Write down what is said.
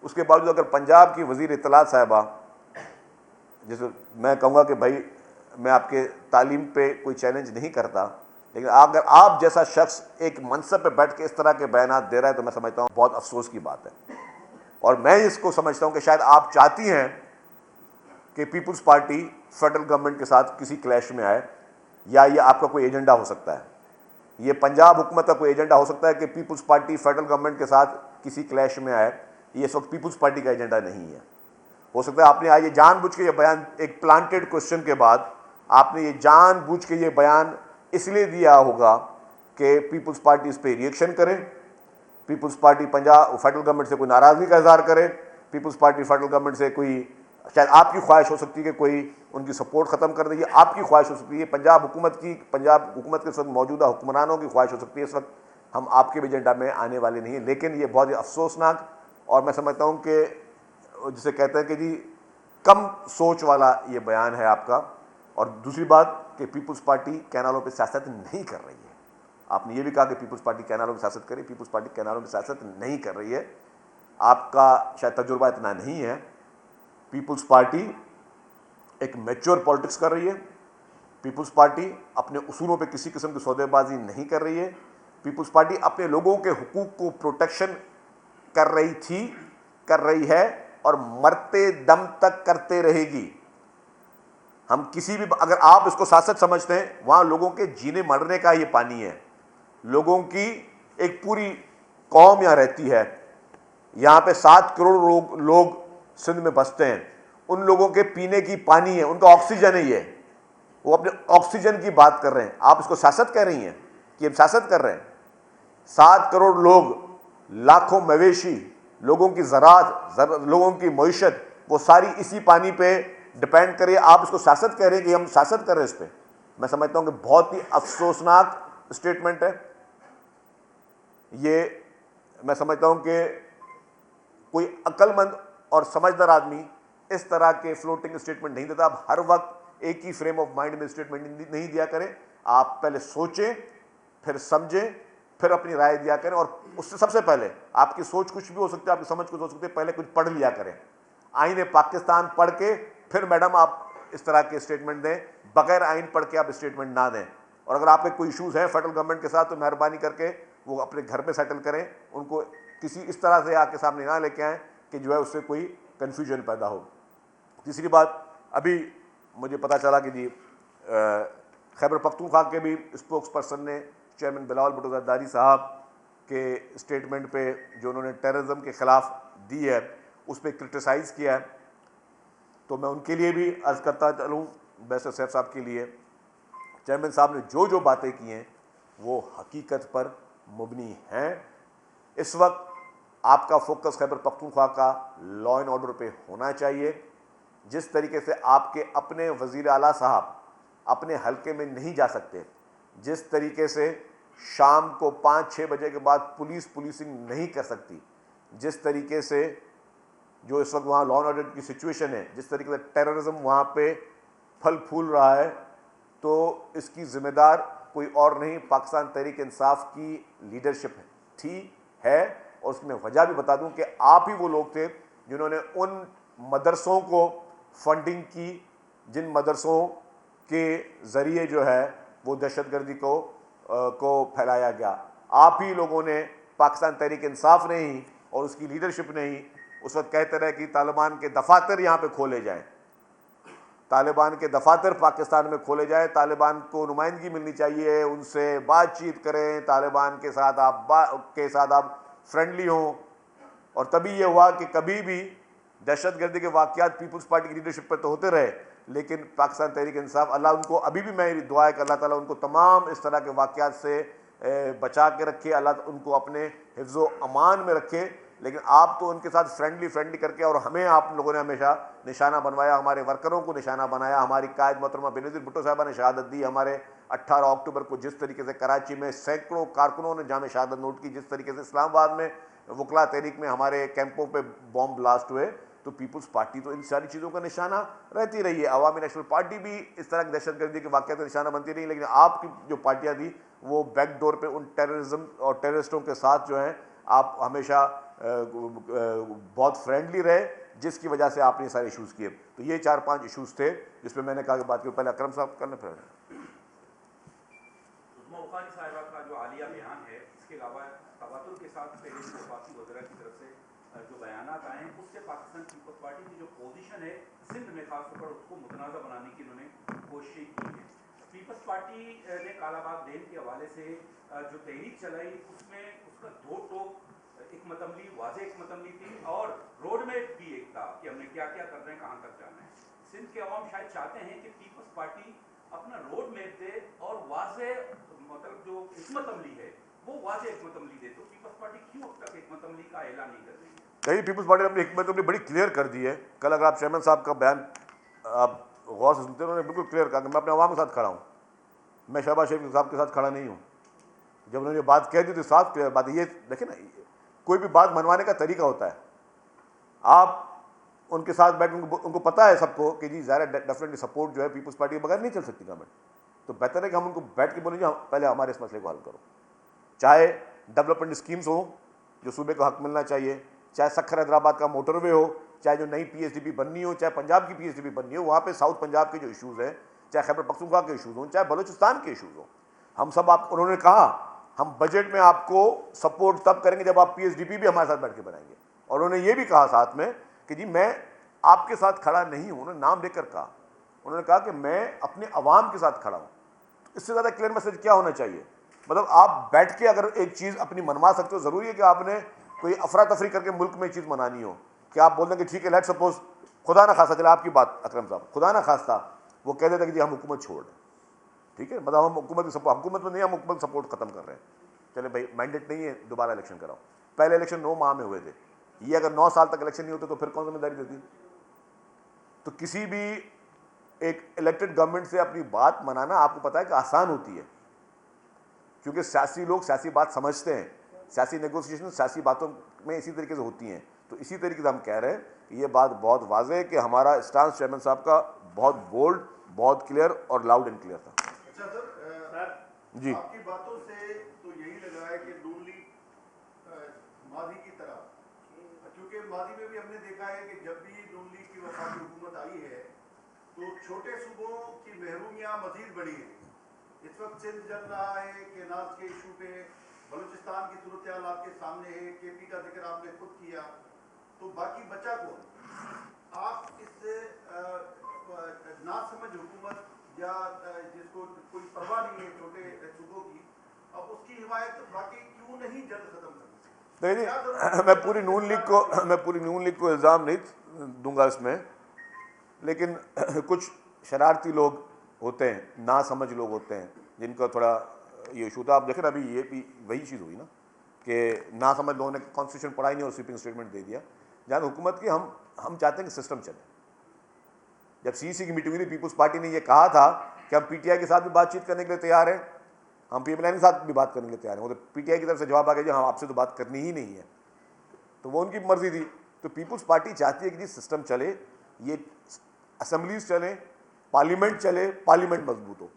उसके बावजूद अगर पंजाब की वज़ीर इत्तलात साहिबा, जैसे मैं कहूँगा कि भाई मैं आपके तालीम पे कोई चैलेंज नहीं करता, लेकिन अगर आप जैसा शख्स एक मनसब पे बैठ के इस तरह के बयानात दे रहा है तो मैं समझता हूँ बहुत अफसोस की बात है। और मैं इसको समझता हूँ कि शायद आप चाहती हैं कि पीपल्स पार्टी फेडरल गवर्नमेंट के साथ किसी क्लैश में आए, या ये आपका कोई एजेंडा हो सकता है, ये पंजाब हुकूमत का कोई एजेंडा हो सकता है कि पीपल्स पार्टी फेडरल गवर्नमेंट के साथ किसी क्लैश में आए। ये इस वक्त पीपल्स पार्टी का एजेंडा नहीं है। हो सकता है आपने आज ये जानबूझ के ये बयान, एक प्लांटेड क्वेश्चन के बाद आपने ये जानबूझ के ये बयान इसलिए दिया होगा कि पीपल्स पार्टी इस पर रिएक्शन करे, Peoples Party Punjab federal government से कोई नाराज़गी का इजहार करे, पीपल्स पार्टी फेडरल गवर्नमेंट से कोई, शायद आपकी ख्वाहिश हो सकती है कि कोई उनकी सपोर्ट ख़त्म कर दे, ये आपकी ख्वाहिश हो सकती है, पंजाब हुकूमत के इस वक्त मौजूदा हुक्मरानों की ख्वाहिश हो सकती है। इस वक्त हम आपके भी एजेंडा में आने वाले नहीं हैं। लेकिन ये बहुत ही अफसोसनाक, और मैं समझता हूँ कि जिसे कहते हैं कि जी कम सोच वाला ये बयान है आपका। और दूसरी बात कि पीपल्स पार्टी कैनालों पर सियासत नहीं कर रही है। आपने ये भी कहा कि पीपल्स पार्टी कैनालों में सियासत करे, पीपल्स पार्टी कैनालों में सियासत नहीं कर रही है। आपका शायद तजुर्बा इतना नहीं है। पीपल्स पार्टी एक मैच्योर पॉलिटिक्स कर रही है। पीपल्स पार्टी अपने उसूलों पे किसी किस्म की सौदेबाजी नहीं कर रही है। पीपल्स पार्टी अपने लोगों के हुकूक को प्रोटेक्शन कर रही थी, कर रही है, और मरते दम तक करते रहेगी। हम किसी भी, अगर आप इसको सियासत समझते हैं, वहां लोगों के जीने मरने का ये पानी है। लोगों की एक पूरी कौम यहाँ रहती है। यहाँ पे 7 करोड़ लोग सिंध में बसते हैं। उन लोगों के पीने की पानी है, उनका ऑक्सीजन है। ये वो अपने ऑक्सीजन की बात कर रहे हैं। आप इसको सियासत कह रही हैं कि हम सियासत कर रहे हैं? 7 करोड़ लोग, लाखों मवेशी, लोगों की ज़राअत, लोगों की मईशत, वो सारी इसी पानी पे डिपेंड करिए। आप इसको सियासत कह रहे हैं कि हम सियासत कर रहे हैं इस पर? मैं समझता हूँ कि बहुत ही अफसोसनाक स्टेटमेंट है ये। मैं समझता हूँ कि कोई अक्लमंद और समझदार आदमी इस तरह के फ्लोटिंग स्टेटमेंट नहीं देता। आप हर वक्त एक ही फ्रेम ऑफ माइंड में स्टेटमेंट नहीं दिया करें। आप पहले सोचें, फिर समझें, फिर अपनी राय दिया करें। और उससे सबसे पहले, आपकी सोच कुछ भी हो सकती है, आपकी समझ कुछ हो सकती है, पहले कुछ पढ़ लिया करें। आईने पाकिस्तान पढ़ के फिर मैडम आप इस तरह के स्टेटमेंट दें। बगैर आइन पढ़ के आप स्टेटमेंट ना दें। और अगर आपके कोई इशूज़ हैं फेडरल गवर्नमेंट के साथ, तो मेहरबानी करके वो अपने घर में सेटल करें। उनको किसी इस तरह से आपके सामने ना लेके आएँ कि जो है उससे कोई कन्फ्यूजन पैदा हो। तीसरी बात, अभी मुझे पता चला कि जी खैबर पख्तूनख्वा के भी स्पोक्स पर्सन ने चेयरमैन बिलावल भुट्टो ज़रदारी साहब के स्टेटमेंट पे जो उन्होंने टेररिज्म के ख़िलाफ़ दी है, उस पर क्रिटिसाइज़ किया है। तो मैं उनके लिए भी अर्ज़ करता चलूँ, बैरिस्टर सैफ साहब के लिए, चेयरमैन साहब ने जो जो बातें की हैं वो हकीकत पर मुबनी हैं। इस वक्त आपका फोकस खैबर पख्तूनख्वा का लॉ एंड ऑर्डर पे होना चाहिए। जिस तरीके से आपके अपने वज़ीर आला साहब अपने हलके में नहीं जा सकते, जिस तरीके से शाम को 5-6 बजे के बाद पुलिसिंग नहीं कर सकती, जिस तरीके से जो इस वक्त वहाँ लॉ एंड ऑर्डर की सिचुएशन है, जिस तरीके से टेररिज्म वहाँ पे फल फूल रहा है, तो इसकी ज़िम्मेदार कोई और नहीं, पाकिस्तान तहरीक इंसाफ की लीडरशिप है। और उसकी मैं वजह भी बता दूं कि आप ही वो लोग थे जिन्होंने उन मदरसों को फंडिंग की जिन मदरसों के ज़रिए जो है वो दहशतगर्दी को फैलाया गया। आप ही लोगों ने, पाकिस्तान तहरीक इंसाफ ने ही और उसकी लीडरशिप ने ही उस वक्त कहते रहे कि तालिबान के दफातर यहाँ पे खोले जाएं, तालिबान के दफातर पाकिस्तान में खोले जाए, तालिबान को नुमाइंदगी मिलनी चाहिए, उनसे बातचीत करें, तालिबान के साथ आप फ्रेंडली हों। और तभी ये हुआ कि कभी भी दहशतगर्दी के वाक़यात पीपल्स पार्टी की लीडरशिप पर तो होते रहे, लेकिन पाकिस्तान तहरीक इंसाफ, अल्लाह उनको, अभी भी मेरी दुआ है कि अल्लाह ताला उनको तमाम इस तरह के वाक़यात से बचा के रखे, अल्लाह उनको अपने हिफ्ज़ो अमान में रखे। लेकिन आप तो उनके साथ फ्रेंडली करके, और हमें आप लोगों ने हमेशा निशाना बनवाया, हमारे वर्करों को निशाना बनाया। हमारी कायद मोहतरमा बेनज़ीर भुट्टो साहबा ने शहादत दी। हमारे 18 अक्टूबर को जिस तरीके से कराची में सैकड़ों कारकुनों ने जामे शहादत नोट की, जिस तरीके से इस्लामाबाद में वकला तहरीक में हमारे कैंपों पे बॉम्ब ब्लास्ट हुए, तो पीपल्स पार्टी तो इन सारी चीज़ों का निशाना रहती रही है। अवामी नेशनल पार्टी भी इस तरह की दहशतगर्दी के वाक़यात का निशाना बनती रही। लेकिन आपकी जो पार्टियाँ थी वो बैकडोर पे उन टेररिज्म और टेररिस्टों के साथ जो है आप हमेशा बहुत फ्रेंडली रहे, जिसकी वजह से आपने सारे इश्यूज़ किए। तो ये 4-5 इश्यूज़ थे जिसमें मैंने कहा कि बात की पहले अकरम साहब करने फिर बुखारी साहिबा का जो आलिया बयान है, इसके अलावा तवातुर के साथ पहले वफाकी वज़ीर की तरफ से जो बयानात आए हैं, उससे पाकिस्तान पीपल्स पार्टी की जो पोजीशन है सिंध में खासतौर पर उसको मुतनाज़ा बनाने की इन्होंने कोशिश की है। पीपल्स पार्टी ने कालाबाग डैम के हवाले से जो तहरीक चलाई, उसमें उसका दो टोक एक मतमली वाज़ेह एक मतमली थी और रोड मैप भी एक था कि हमने क्या क्या करना है, कहाँ तक जाना है। सिंध के अवाम शायद चाहते हैं कि पीपल्स पार्टी अपना रोड मैप दे और वाज़ेह मतलब जो हिकमत अमली है वो वाज़ेह हिकमत अमली दे। तो पीपल्स पार्टी क्यों अब तक हिकमत अमली का ऐलान नहीं कर रही है? कहीं पीपल्स पार्टी ने अपनी हिकमत अमली बड़ी क्लियर कर दी है। कल अगर आप चेयरमैन साहब का बयान आप गौर से सुनते हैं, उन्होंने बिल्कुल क्लियर कहा कि मैं अपने अवाम के साथ खड़ा हूँ, मैं शहबाज शरीफ साहब के साथ खड़ा नहीं हूँ। जब उन्होंने ये बात कह दी तो साफ क्लियर बात है। ये देखिए ना, कोई भी बात मनवाने का तरीका होता है। आप उनके साथ बैठ, उनको पता है सबको कि जी ज़ाहिर डेफिनेटली सपोर्ट जो है पीपल्स पार्टी के बगैर नहीं चल सकती गवर्नमेंट। तो बेहतर है कि हम उनको बैठ के बोलेंगे पहले हमारे इस मसले को हल करो, चाहे डेवलपमेंट स्कीम्स हो जो सूबे को हक मिलना चाहिए, चाहे सखर हैदराबाद का मोटरवे हो, चाहे जो नई पीएसडीपी बननी हो, चाहे पंजाब की पीएसडीपी बननी हो, वहाँ पे साउथ पंजाब के जो इश्यूज़ हैं, चाहे खैबर पख्तूनख्वा के इश्यूज़ हों, चाहे बलूचिस्तान के इश्यूज़ हों, हम सब आप, उन्होंने कहा हम बजट में आपको सपोर्ट तब करेंगे जब आप पीएसडीपी भी हमारे साथ बैठ के बनाएंगे। और उन्होंने ये भी कहा साथ में कि जी मैं आपके साथ खड़ा नहीं हूँ, उन्होंने नाम लेकर कहा, उन्होंने कहा कि मैं अपने अवाम के साथ खड़ा हूँ। तो इससे ज़्यादा क्लियर मैसेज क्या होना चाहिए? मतलब आप बैठ के अगर एक चीज़ अपनी मनवा सकते हो, ज़रूरी है कि आपने कोई अफरा तफरी करके मुल्क में चीज़ मनानी हो कि आप बोल दें कि ठीक है लेट सपोज खुदा ना खास्ता, चले आपकी बात अकरम साहब, खुदा ना खास्ता वो कह देता कि जी हम हुकूमत छोड़ दें, ठीक है, मतलब हम हुकूमत में नहीं, हम हुकूमत सपोर्ट खत्म कर रहे हैं, चले भाई मैंडेट नहीं है, दोबारा इलेक्शन कराओ। पहले इलेक्शन 9 माह में हुए थे, ये अगर 9 साल तक इलेक्शन नहीं होते तो फिर कौन जिम्मेदारी देती? तो किसी भी एक इलेक्टेड गवर्नमेंट से अपनी बात मनाना आपको पता है कि आसान होती है, क्योंकि सियासी लोग सियासी बात समझते हैं, सियासी नेगोशिएशन सियासी बातों में इसी तरीके से होती हैं। तो इसी तरीके से हम कह रहे हैं कि ये बात बहुत वाज़ेह है कि हमारा स्टांस चेयरमैन साहब का बहुत बोल्ड, बहुत क्लियर और लाउड एंड क्लियर था। अच्छा सर, जी, आपकी बातों से तो यही लग रहा है कि नून लीग मादी की तरह, क्योंकि मादी में भी हमने देखा है कि जब भी नून लीग की वफाकी हुकूमत आई है तो छोटे सूबों की महरूमियाँ मजीद बढ़ी है। इस वक्त सिंध चल रहा है कि नाज के इशू पे, बलूचिस्तान की सूरत हाल आपके सामने है, केपी का जिक्र आपने खुद किया, तो बाकी बचा कौन? आप इस नासमझ हुकूमत या जिसको कोई परवाह नहीं है छोटे सूबों की, अब उसकी हिमायत बाकी क्यों नहीं जल्द खत्म कर? नहीं मैं पूरी नून लीग को इल्ज़ाम नहीं दूंगा इसमें, लेकिन कुछ शरारती लोग होते हैं, ना समझ लोग होते हैं जिनका थोड़ा ये इशू था। आप देखें अभी ये भी वही चीज़ हुई ना कि ना समझ लोगों ने कॉन्स्टिट्यूशन पढ़ा ही नहीं और स्वीपिंग स्टेटमेंट दे दिया। जहाँ हुकूमत की हम चाहते हैं कि सिस्टम चले। जब सीईसी की मीटिंग हुई थी, पीपल्स पार्टी ने ये कहा था कि हम पीटीआई के साथ भी बातचीत करने के लिए तैयार हैं, हम पीएमएल के साथ भी बात करने के लिए तैयार हैं। वो तो पीटीआई की तरफ से जवाब आ गया जी हम आपसे तो बात करनी ही नहीं है, तो वो उनकी मर्जी थी। तो पीपल्स पार्टी चाहती है कि जी सिस्टम चले, ये असेंबलीज चलें, पार्लियामेंट चले, पार्लियामेंट मजबूत हो।